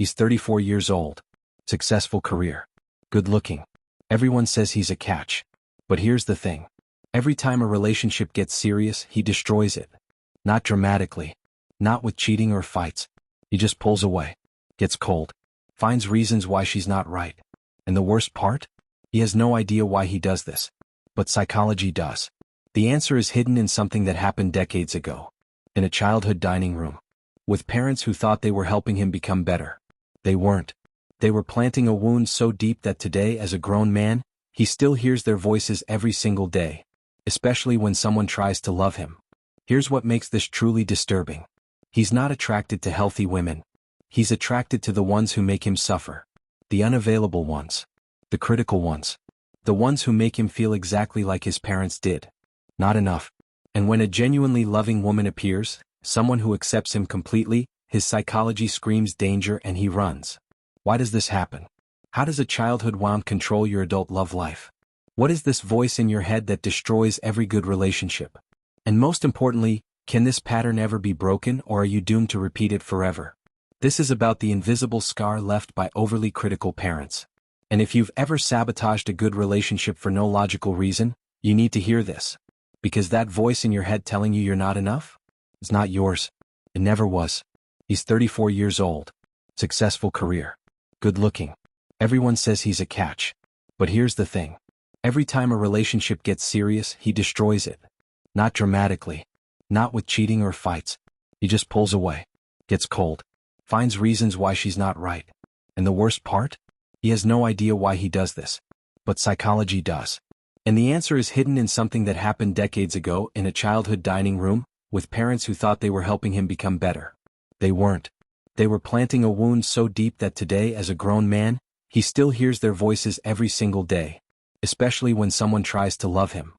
He's 34 years old. Successful career. Good looking. Everyone says he's a catch. But here's the thing. Every time a relationship gets serious, he destroys it. Not dramatically. Not with cheating or fights. He just pulls away. Gets cold. Finds reasons why she's not right. And the worst part? He has no idea why he does this. But psychology does. The answer is hidden in something that happened decades ago. In a childhood dining room. With parents who thought they were helping him become better. They weren't. They were planting a wound so deep that today, as a grown man, he still hears their voices every single day. Especially when someone tries to love him. Here's what makes this truly disturbing. He's not attracted to healthy women. He's attracted to the ones who make him suffer. The unavailable ones. The critical ones. The ones who make him feel exactly like his parents did. Not enough. And when a genuinely loving woman appears, someone who accepts him completely, his psychology screams danger and he runs. Why does this happen? How does a childhood wound control your adult love life? What is this voice in your head that destroys every good relationship? And most importantly, can this pattern ever be broken, or are you doomed to repeat it forever? This is about the invisible scar left by overly critical parents. And if you've ever sabotaged a good relationship for no logical reason, you need to hear this. Because that voice in your head telling you you're not enough? It's not yours. It never was. He's 34 years old. Successful career. Good looking. Everyone says he's a catch. But here's the thing. Every time a relationship gets serious, he destroys it. Not dramatically. Not with cheating or fights. He just pulls away. Gets cold. Finds reasons why she's not right. And the worst part? He has no idea why he does this. But psychology does. And the answer is hidden in something that happened decades ago in a childhood dining room, with parents who thought they were helping him become better. They weren't. They were planting a wound so deep that today, as a grown man, he still hears their voices every single day. Especially when someone tries to love him.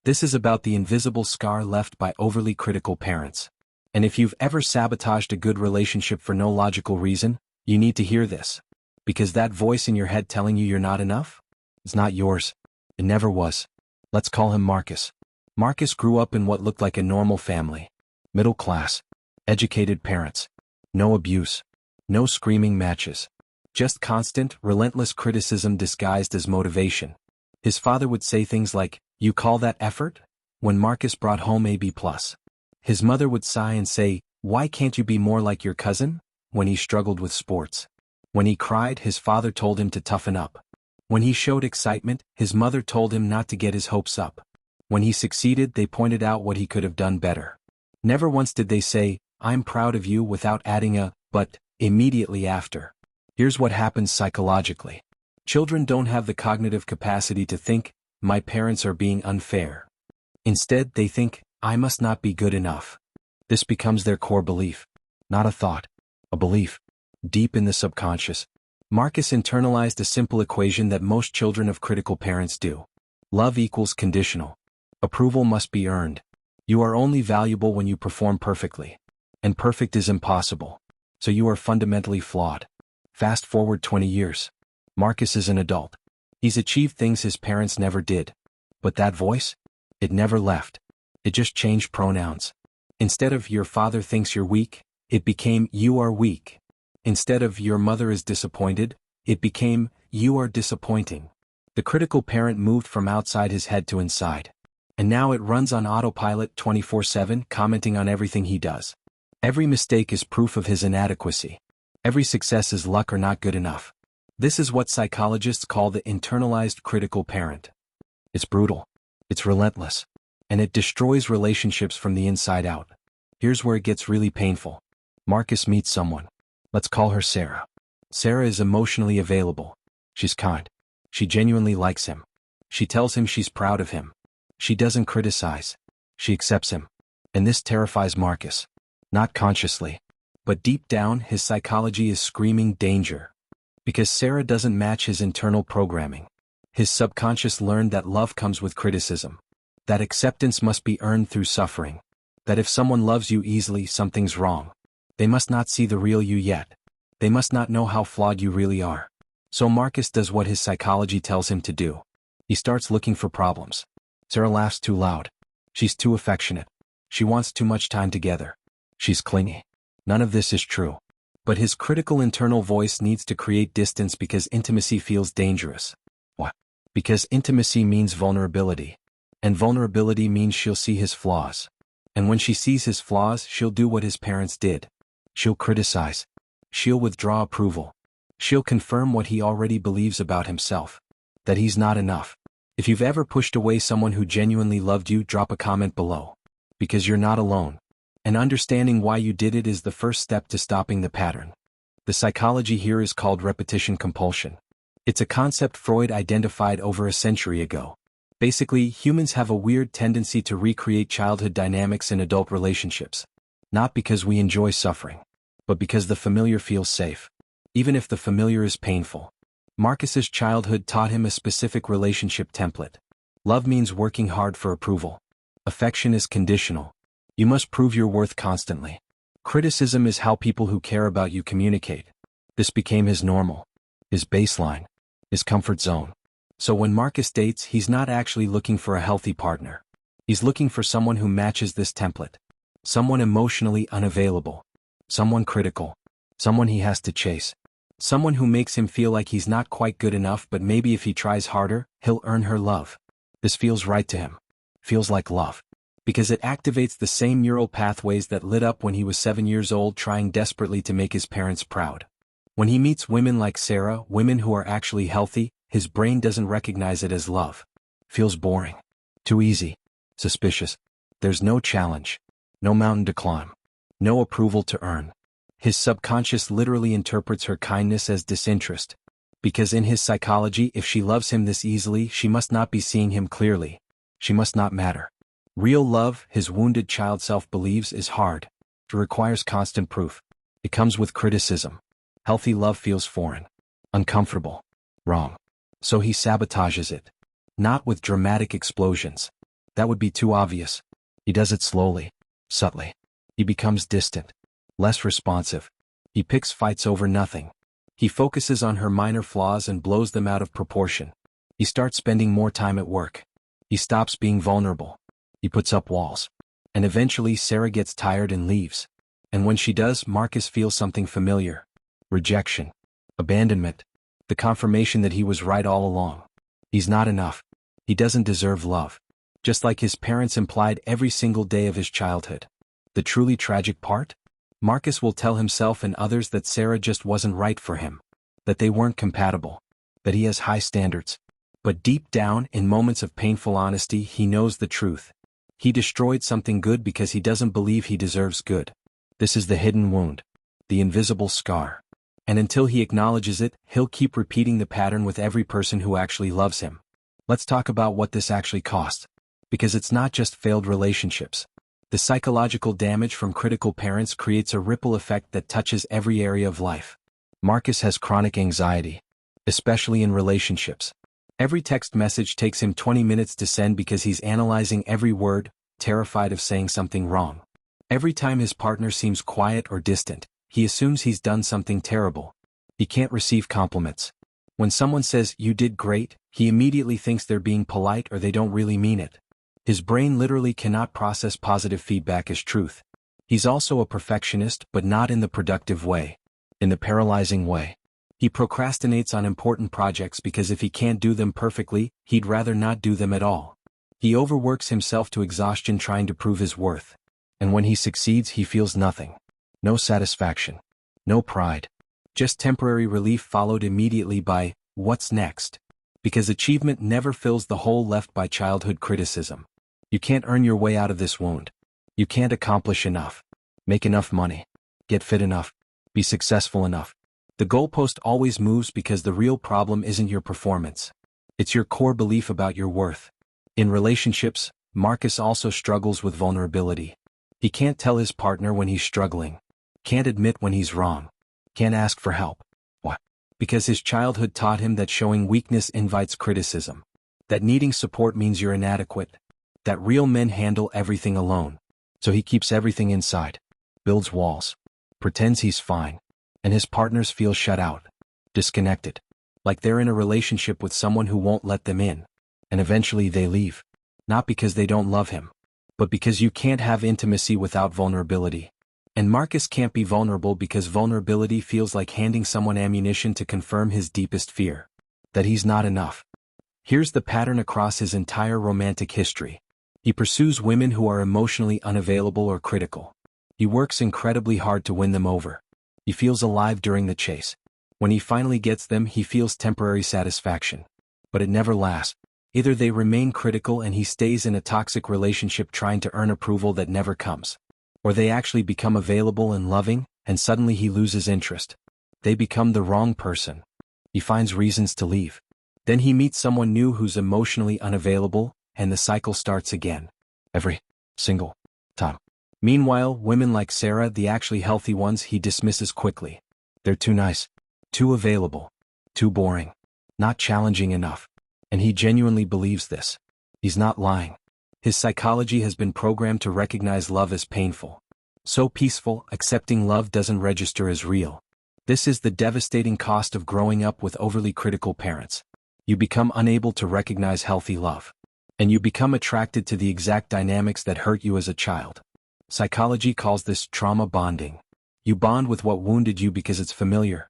This is about the invisible scar left by overly critical parents. And if you've ever sabotaged a good relationship for no logical reason, you need to hear this. Because that voice in your head telling you you're not enough? It's not yours. It never was. Let's call him Marcus. Marcus grew up in what looked like a normal family. Middle class. Educated parents. No abuse. No screaming matches. Just constant, relentless criticism disguised as motivation. His father would say things like, "You call that effort?" when Marcus brought home a B+. His mother would sigh and say, "Why can't you be more like your cousin?" when he struggled with sports. When he cried, his father told him to toughen up. When he showed excitement, his mother told him not to get his hopes up. When he succeeded, they pointed out what he could have done better. Never once did they say, "I'm proud of you," without adding a "but" immediately after. Here's what happens psychologically. Children don't have the cognitive capacity to think, "My parents are being unfair." Instead, they think, "I must not be good enough." This becomes their core belief. Not a thought. A belief. Deep in the subconscious. Marcus internalized a simple equation that most children of critical parents do. Love equals conditional. Approval must be earned. You are only valuable when you perform perfectly. And perfect is impossible. So you are fundamentally flawed. Fast forward 20 years. Marcus is an adult. He's achieved things his parents never did. But that voice? It never left. It just changed pronouns. Instead of "your father thinks you're weak," it became "you are weak." Instead of "your mother is disappointed," it became "you are disappointing." The critical parent moved from outside his head to inside. And now it runs on autopilot 24/7, commenting on everything he does. Every mistake is proof of his inadequacy. Every success is luck or not good enough. This is what psychologists call the internalized critical parent. It's brutal. It's relentless. And it destroys relationships from the inside out. Here's where it gets really painful. Marcus meets someone. Let's call her Sarah. Sarah is emotionally available. She's kind. She genuinely likes him. She tells him she's proud of him. She doesn't criticize. She accepts him. And this terrifies Marcus. Not consciously. But deep down, his psychology is screaming danger. Because Sarah doesn't match his internal programming. His subconscious learned that love comes with criticism. That acceptance must be earned through suffering. That if someone loves you easily, something's wrong. They must not see the real you yet. They must not know how flawed you really are. So Marcus does what his psychology tells him to do. He starts looking for problems. Sarah laughs too loud. She's too affectionate. She wants too much time together. She's clingy. None of this is true. But his critical internal voice needs to create distance because intimacy feels dangerous. Why? Because intimacy means vulnerability. And vulnerability means she'll see his flaws. And when she sees his flaws, she'll do what his parents did. She'll criticize. She'll withdraw approval. She'll confirm what he already believes about himself. That he's not enough. If you've ever pushed away someone who genuinely loved you, drop a comment below. Because you're not alone. And understanding why you did it is the first step to stopping the pattern. The psychology here is called repetition compulsion. It's a concept Freud identified over a century ago. Basically, humans have a weird tendency to recreate childhood dynamics in adult relationships. Not because we enjoy suffering, but because the familiar feels safe, even if the familiar is painful. Marcus's childhood taught him a specific relationship template. Love means working hard for approval. Affection is conditional. You must prove your worth constantly. Criticism is how people who care about you communicate. This became his normal, his baseline, his comfort zone. So when Marcus dates, he's not actually looking for a healthy partner. He's looking for someone who matches this template. Someone emotionally unavailable. Someone critical. Someone he has to chase. Someone who makes him feel like he's not quite good enough, but maybe if he tries harder, he'll earn her love. This feels right to him. Feels like love. Because it activates the same neural pathways that lit up when he was 7 years old trying desperately to make his parents proud. When he meets women like Sarah, women who are actually healthy, his brain doesn't recognize it as love. Feels boring. Too easy. Suspicious. There's no challenge. No mountain to climb. No approval to earn. His subconscious literally interprets her kindness as disinterest. Because in his psychology, if she loves him this easily, she must not be seeing him clearly. She must not matter. Real love, his wounded child self believes, is hard. It requires constant proof. It comes with criticism. Healthy love feels foreign. Uncomfortable. Wrong. So he sabotages it. Not with dramatic explosions. That would be too obvious. He does it slowly. Subtly. He becomes distant. Less responsive. He picks fights over nothing. He focuses on her minor flaws and blows them out of proportion. He starts spending more time at work. He stops being vulnerable. He puts up walls. And eventually Sarah gets tired and leaves. And when she does, Marcus feels something familiar. Rejection. Abandonment. The confirmation that he was right all along. He's not enough. He doesn't deserve love. Just like his parents implied every single day of his childhood. The truly tragic part? Marcus will tell himself and others that Sarah just wasn't right for him. That they weren't compatible. That he has high standards. But deep down, in moments of painful honesty, he knows the truth. He destroyed something good because he doesn't believe he deserves good. This is the hidden wound. The invisible scar. And until he acknowledges it, he'll keep repeating the pattern with every person who actually loves him. Let's talk about what this actually costs. Because it's not just failed relationships. The psychological damage from critical parents creates a ripple effect that touches every area of life. Marcus has chronic anxiety. Especially in relationships. Every text message takes him 20 minutes to send because he's analyzing every word, terrified of saying something wrong. Every time his partner seems quiet or distant, he assumes he's done something terrible. He can't receive compliments. When someone says, "You did great," he immediately thinks they're being polite or they don't really mean it. His brain literally cannot process positive feedback as truth. He's also a perfectionist, but not in the productive way. In the paralyzing way. He procrastinates on important projects because if he can't do them perfectly, he'd rather not do them at all. He overworks himself to exhaustion trying to prove his worth. And when he succeeds, he feels nothing. No satisfaction. No pride. Just temporary relief followed immediately by, "What's next?" Because achievement never fills the hole left by childhood criticism. You can't earn your way out of this wound. You can't accomplish enough. Make enough money. Get fit enough. Be successful enough. The goalpost always moves because the real problem isn't your performance. It's your core belief about your worth. In relationships, Marcus also struggles with vulnerability. He can't tell his partner when he's struggling. Can't admit when he's wrong. Can't ask for help. Why? Because his childhood taught him that showing weakness invites criticism. That needing support means you're inadequate. That real men handle everything alone. So he keeps everything inside. Builds walls. Pretends he's fine. And his partners feel shut out. Disconnected. Like they're in a relationship with someone who won't let them in. And eventually they leave. Not because they don't love him. But because you can't have intimacy without vulnerability. And Marcus can't be vulnerable because vulnerability feels like handing someone ammunition to confirm his deepest fear. That he's not enough. Here's the pattern across his entire romantic history. He pursues women who are emotionally unavailable or critical. He works incredibly hard to win them over. He feels alive during the chase. When he finally gets them, he feels temporary satisfaction. But it never lasts. Either they remain critical and he stays in a toxic relationship trying to earn approval that never comes. Or they actually become available and loving, and suddenly he loses interest. They become the wrong person. He finds reasons to leave. Then he meets someone new who's emotionally unavailable, and the cycle starts again. Every single time. Meanwhile, women like Sarah, the actually healthy ones, he dismisses quickly. They're too nice, too available, too boring, not challenging enough. And he genuinely believes this. He's not lying. His psychology has been programmed to recognize love as painful. So peaceful, accepting love doesn't register as real. This is the devastating cost of growing up with overly critical parents. You become unable to recognize healthy love. And you become attracted to the exact dynamics that hurt you as a child. Psychology calls this trauma bonding. You bond with what wounded you because it's familiar.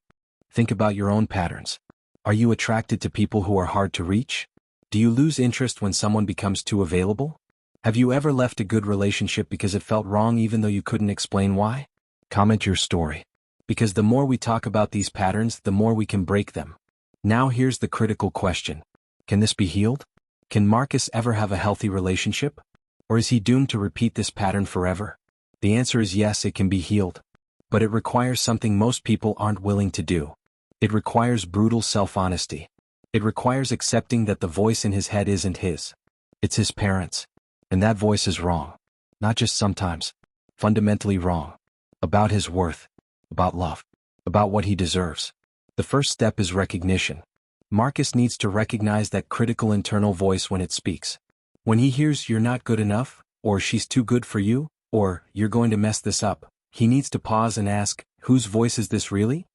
Think about your own patterns. Are you attracted to people who are hard to reach? Do you lose interest when someone becomes too available? Have you ever left a good relationship because it felt wrong even though you couldn't explain why? Comment your story. Because the more we talk about these patterns, the more we can break them. Now here's the critical question. Can this be healed? Can Marcus ever have a healthy relationship? Or is he doomed to repeat this pattern forever? The answer is yes, it can be healed. But it requires something most people aren't willing to do. It requires brutal self-honesty. It requires accepting that the voice in his head isn't his. It's his parents'. And that voice is wrong. Not just sometimes. Fundamentally wrong. About his worth. About love. About what he deserves. The first step is recognition. Marcus needs to recognize that critical internal voice when it speaks. When he hears "you're not good enough," or "she's too good for you," or "you're going to mess this up," he needs to pause and ask, whose voice is this really?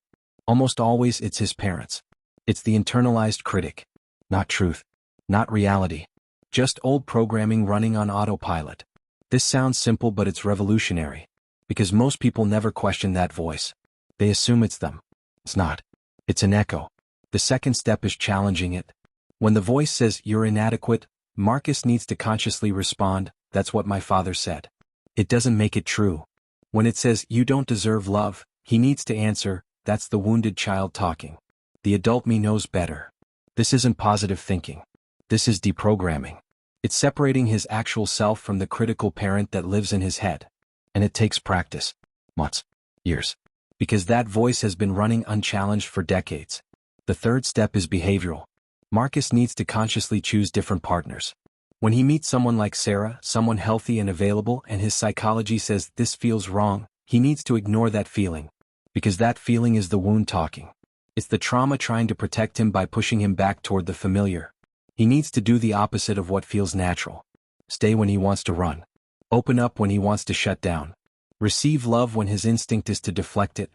Almost always it's his parents'. It's the internalized critic. Not truth. Not reality. Just old programming running on autopilot. This sounds simple, but it's revolutionary. Because most people never question that voice. They assume it's them. It's not. It's an echo. The second step is challenging it. When the voice says "you're inadequate," Marcus needs to consciously respond, "That's what my father said." It doesn't make it true. When it says "you don't deserve love," he needs to answer, "That's the wounded child talking. The adult me knows better." This isn't positive thinking. This is deprogramming. It's separating his actual self from the critical parent that lives in his head. And it takes practice. Months. Years. Because that voice has been running unchallenged for decades. The third step is behavioral. Marcus needs to consciously choose different partners. When he meets someone like Sarah, someone healthy and available, and his psychology says this feels wrong, he needs to ignore that feeling. Because that feeling is the wound talking. It's the trauma trying to protect him by pushing him back toward the familiar. He needs to do the opposite of what feels natural. Stay when he wants to run. Open up when he wants to shut down. Receive love when his instinct is to deflect it.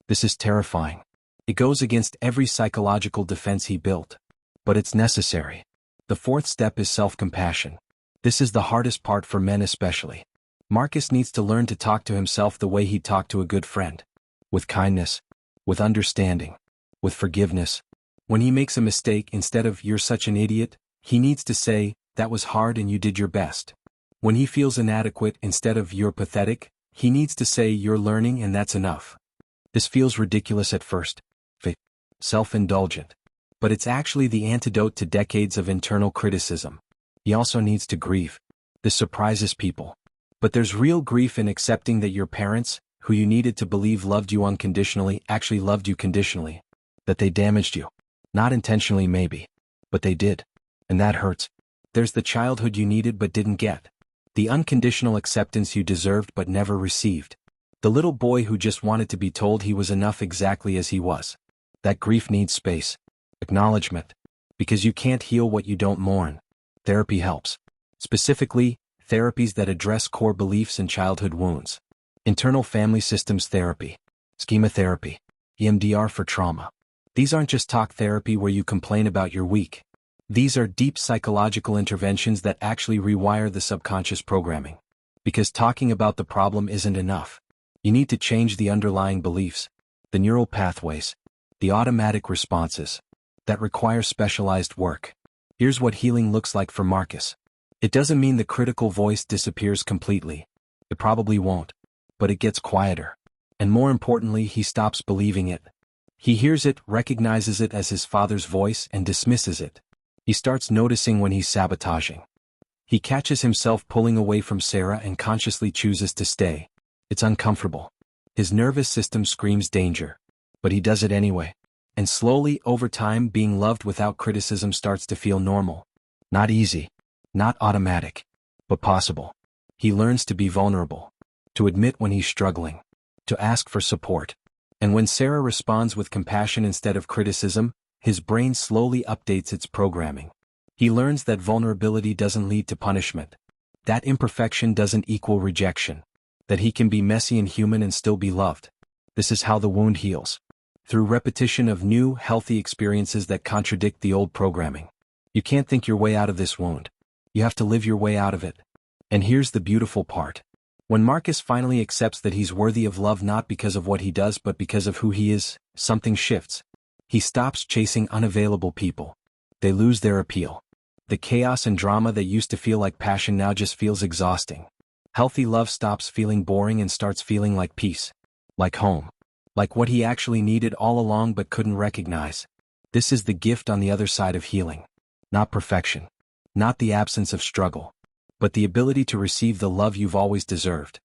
This is terrifying. It goes against every psychological defense he built. But it's necessary. The fourth step is self-compassion. This is the hardest part for men especially. Marcus needs to learn to talk to himself the way he'd talk to a good friend. With kindness. With understanding. With forgiveness. When he makes a mistake, instead of "you're such an idiot," he needs to say, "that was hard and you did your best." When he feels inadequate, instead of "you're pathetic," he needs to say, "you're learning and that's enough." This feels ridiculous at first. Self-indulgent. But it's actually the antidote to decades of internal criticism. He also needs to grieve. This surprises people. But there's real grief in accepting that your parents, who you needed to believe loved you unconditionally, actually loved you conditionally. That they damaged you. Not intentionally maybe. But they did. And that hurts. There's the childhood you needed but didn't get. The unconditional acceptance you deserved but never received. The little boy who just wanted to be told he was enough exactly as he was. That grief needs space. Acknowledgement. Because you can't heal what you don't mourn. Therapy helps. Specifically, therapies that address core beliefs and childhood wounds. Internal family systems therapy. Schema therapy. EMDR for trauma. These aren't just talk therapy where you complain about you're weak. These are deep psychological interventions that actually rewire the subconscious programming. Because talking about the problem isn't enough. You need to change the underlying beliefs, the neural pathways, the automatic responses that require specialized work. Here's what healing looks like for Marcus. It doesn't mean the critical voice disappears completely. It probably won't, but it gets quieter. And more importantly, he stops believing it. He hears it, recognizes it as his father's voice, and dismisses it. He starts noticing when he's sabotaging. He catches himself pulling away from Sarah and consciously chooses to stay. It's uncomfortable. His nervous system screams danger. But he does it anyway. And slowly, over time, being loved without criticism starts to feel normal. Not easy. Not automatic. But possible. He learns to be vulnerable. To admit when he's struggling. To ask for support. And when Sarah responds with compassion instead of criticism, his brain slowly updates its programming. He learns that vulnerability doesn't lead to punishment. That imperfection doesn't equal rejection. That he can be messy and human and still be loved. This is how the wound heals. Through repetition of new, healthy experiences that contradict the old programming. You can't think your way out of this wound. You have to live your way out of it. And here's the beautiful part. When Marcus finally accepts that he's worthy of love not because of what he does but because of who he is, something shifts. He stops chasing unavailable people. They lose their appeal. The chaos and drama that used to feel like passion now just feels exhausting. Healthy love stops feeling boring and starts feeling like peace. Like home. Like what he actually needed all along but couldn't recognize. This is the gift on the other side of healing. Not perfection. Not the absence of struggle. But the ability to receive the love you've always deserved.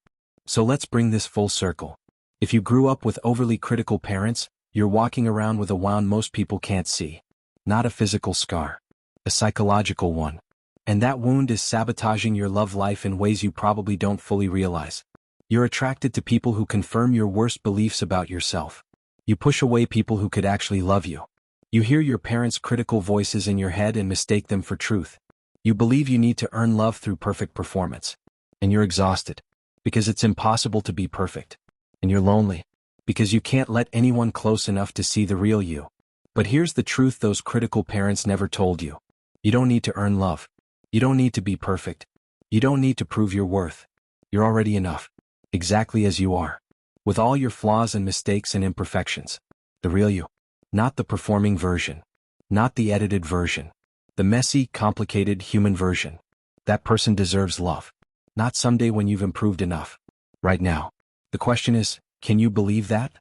So let's bring this full circle. If you grew up with overly critical parents, you're walking around with a wound most people can't see. Not a physical scar. A psychological one. And that wound is sabotaging your love life in ways you probably don't fully realize. You're attracted to people who confirm your worst beliefs about yourself. You push away people who could actually love you. You hear your parents' critical voices in your head and mistake them for truth. You believe you need to earn love through perfect performance. And you're exhausted. Because it's impossible to be perfect. And you're lonely. Because you can't let anyone close enough to see the real you. But here's the truth those critical parents never told you. You don't need to earn love. You don't need to be perfect. You don't need to prove your worth. You're already enough. Exactly as you are. With all your flaws and mistakes and imperfections. The real you. Not the performing version. Not the edited version. The messy, complicated human version. That person deserves love. Not someday when you've improved enough. Right now. The question is, can you believe that?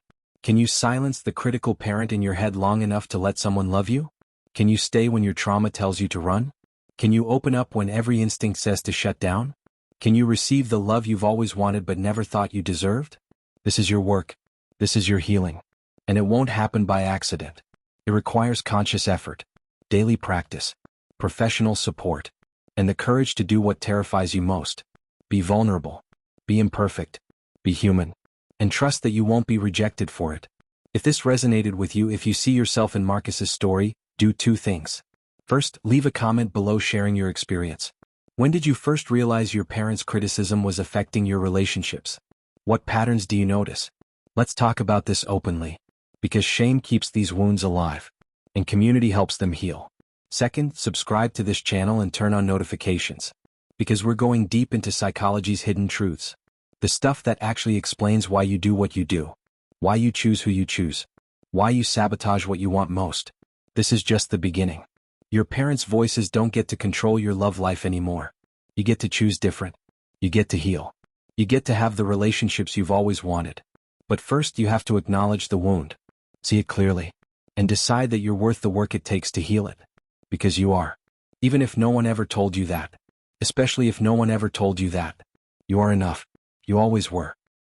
Can you silence the critical parent in your head long enough to let someone love you? Can you stay when your trauma tells you to run? Can you open up when every instinct says to shut down? Can you receive the love you've always wanted but never thought you deserved? This is your work. This is your healing. And it won't happen by accident. It requires conscious effort, daily practice, professional support, and the courage to do what terrifies you most. Be vulnerable. Be imperfect. Be human. And trust that you won't be rejected for it. If this resonated with you, if you see yourself in Marcus's story, do two things. First, leave a comment below sharing your experience. When did you first realize your parents' criticism was affecting your relationships? What patterns do you notice? Let's talk about this openly. Because shame keeps these wounds alive. And community helps them heal. Second, subscribe to this channel and turn on notifications. Because we're going deep into psychology's hidden truths. The stuff that actually explains why you do what you do. Why you choose who you choose. Why you sabotage what you want most. This is just the beginning. Your parents' voices don't get to control your love life anymore. You get to choose different. You get to heal. You get to have the relationships you've always wanted. But first you have to acknowledge the wound. See it clearly. And decide that you're worth the work it takes to heal it. Because you are. Even if no one ever told you that. Especially if no one ever told you that. You are enough. You always were.